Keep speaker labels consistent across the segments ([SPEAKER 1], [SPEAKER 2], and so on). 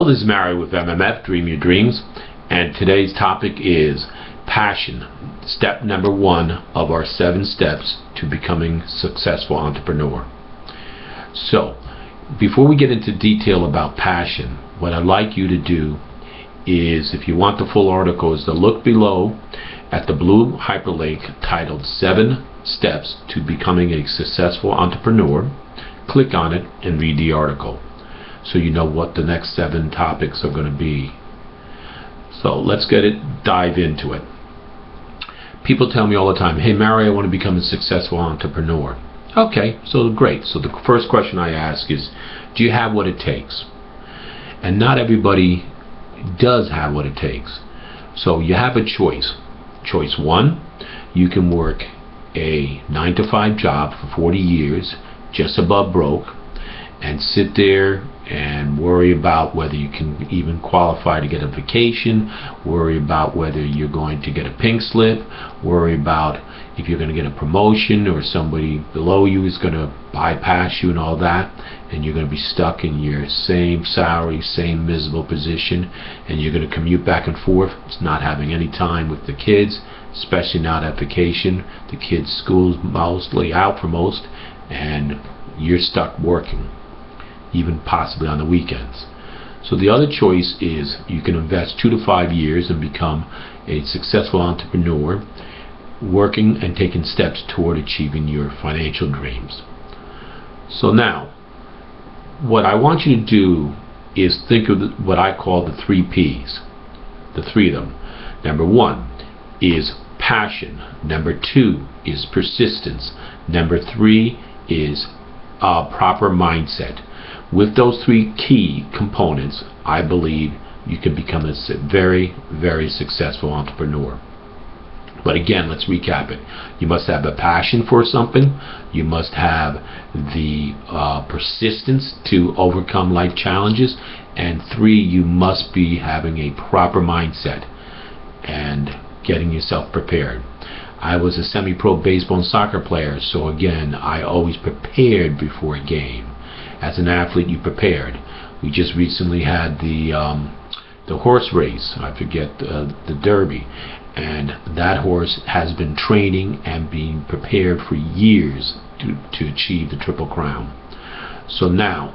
[SPEAKER 1] This is Mario with MMF, Dream Your Dreams, and today's topic is passion. Step number 1 of our 7 steps to becoming a successful entrepreneur. So, before we get into detail about passion, what I'd like you to do is, if you want the full article, is to look below at the blue hyperlink titled 7 Steps to Becoming a Successful Entrepreneur. Click on it and read the article, so you know what the next 7 topics are going to be. So let's dive into it. People tell me all the time, hey Mario, I want to become a successful entrepreneur. Okay, so great. So the first question I ask is, do you have what it takes? And not everybody does have what it takes. So you have a choice. Choice 1, you can work a 9-to-5 job for 40 years, just above broke, and sit there and worry about whether you can even qualify to get a vacation, worry about whether you're going to get a pink slip, worry about if you're going to get a promotion or somebody below you is going to bypass you and all that, and you're going to be stuck in your same salary, same miserable position, and you're going to commute back and forth. It's not having any time with the kids, especially not at vacation. The kids' school's mostly out for most, and you're stuck working, even possibly on the weekends. So the other choice is you can invest 2 to 5 years and become a successful entrepreneur, working and taking steps toward achieving your financial dreams. So now, what I want you to do is think of what I call the 3 P's, the 3 of them. Number 1 is passion. Number 2 is persistence. Number 3 is a proper mindset. With those 3 key components, I believe you can become a very, very successful entrepreneur. But again, let's recap it. You must have a passion for something. You must have the persistence to overcome life challenges. And 3, you must be having a proper mindset and getting yourself prepared. I was a semi-pro baseball and soccer player, so again, I always prepared before a game. As an athlete, you prepared. We just recently had the horse race, I forget, the Derby, and that horse has been training and being prepared for years to achieve the Triple Crown. So now,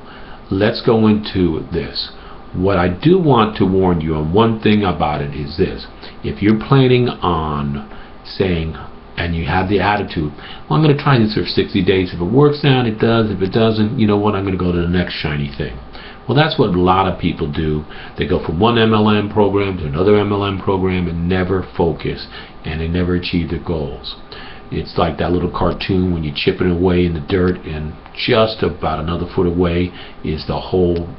[SPEAKER 1] let's go into this. What I do want to warn you on, one thing about it is this: if you're planning on saying, and you have the attitude, well, I'm going to try this for 60 days. If it works out, it does. If it doesn't, you know what, I'm going to go to the next shiny thing. Well, that's what a lot of people do. They go from one MLM program to another MLM program and never focus, and they never achieve their goals. It's like that little cartoon when you're chipping away in the dirt, and just about another foot away is the whole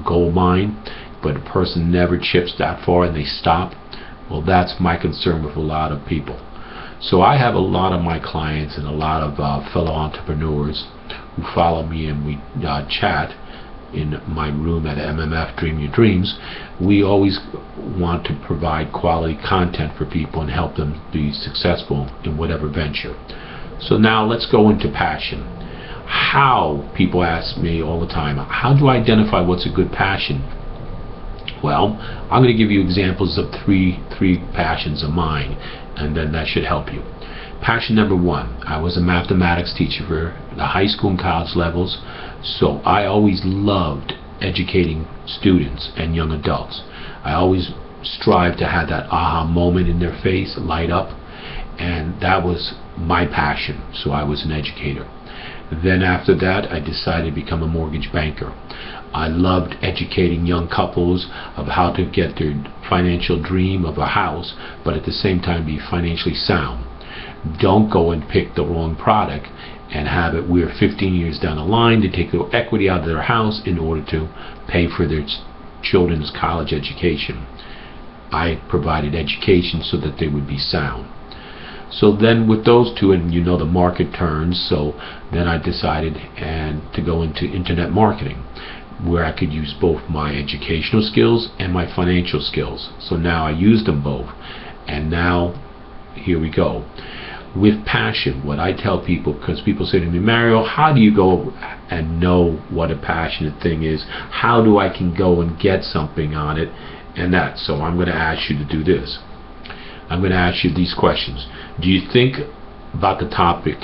[SPEAKER 1] gold mine, but a person never chips that far and they stop. Well, that's my concern with a lot of people. So I have a lot of my clients and a lot of fellow entrepreneurs who follow me, and we chat in my room at MMF Dream Your Dreams. We always want to provide quality content for people and help them be successful in whatever venture. So now let's go into passion. How, people ask me all the time, how do I identify what's a good passion? Well, I'm going to give you examples of three passions of mine, and then that should help you. Passion number 1, I was a mathematics teacher for the high school and college levels, so I always loved educating students and young adults. I always strive to have that aha moment in their face, light up, and that was my passion, so I was an educator. Then after that, I decided to become a mortgage banker. I loved educating young couples of how to get their financial dream of a house, but at the same time be financially sound. Don't go and pick the wrong product and have it where 15 years down the line they take the equity out of their house in order to pay for their children's college education. I provided education so that they would be sound. So then with those 2, and you know the market turns, so then I decided to go into internet marketing, where I could use both my educational skills and my financial skills. So now I use them both, and now here we go. with passion. What I tell people, because people say to me, Mario, how do you go and know what a passionate thing is? How do I can go and get something on it and that? So I'm going to ask you to do this. I'm going to ask you these questions. Do you think about the topic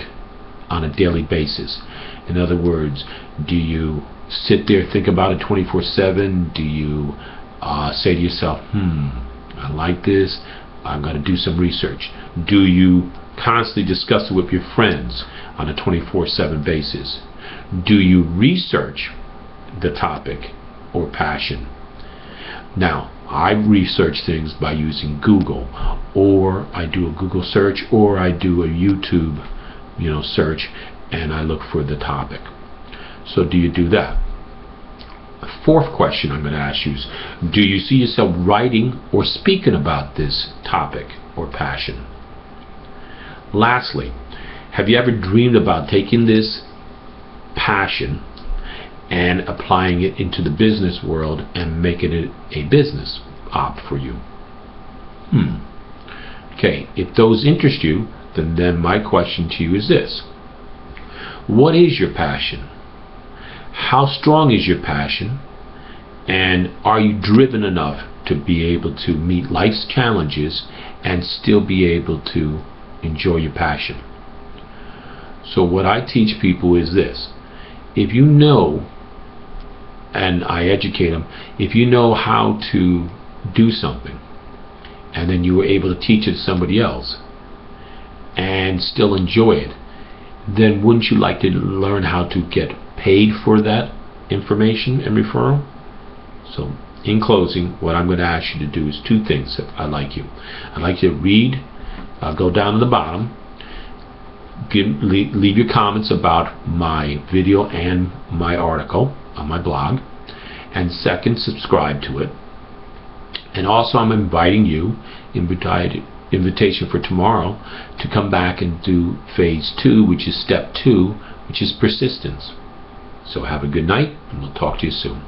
[SPEAKER 1] on a daily basis? In other words, do you sit there, think about it 24/7? Do you say to yourself, I like this, I'm going to do some research? Do you constantly discuss it with your friends on a 24/7 basis? Do you research the topic or passion? Now, I research things by using Google, or I do a Google search, or I do a YouTube search, and I look for the topic. So do you do that? The fourth question I'm going to ask you is, do you see yourself writing or speaking about this topic or passion? Lastly, have you ever dreamed about taking this passion and applying it into the business world and making it a business op for you? Okay, if those interest you, then my question to you is this. What is your passion? How strong is your passion? And are you driven enough to be able to meet life's challenges and still be able to enjoy your passion? So what I teach people is this. If you know, and I educate them, if you know how to do something and then you were able to teach it to somebody else and still enjoy it, then wouldn't you like to learn how to get paid for that information and referral? So in closing, what I'm going to ask you to do is two things. If I'd like you to read, go down to the bottom, leave your comments about my video and my article on my blog, and second, subscribe to it. And also I'm inviting you, invitation for tomorrow, to come back and do phase 2, which is step 2, which is persistence. So have a good night, and we'll talk to you soon.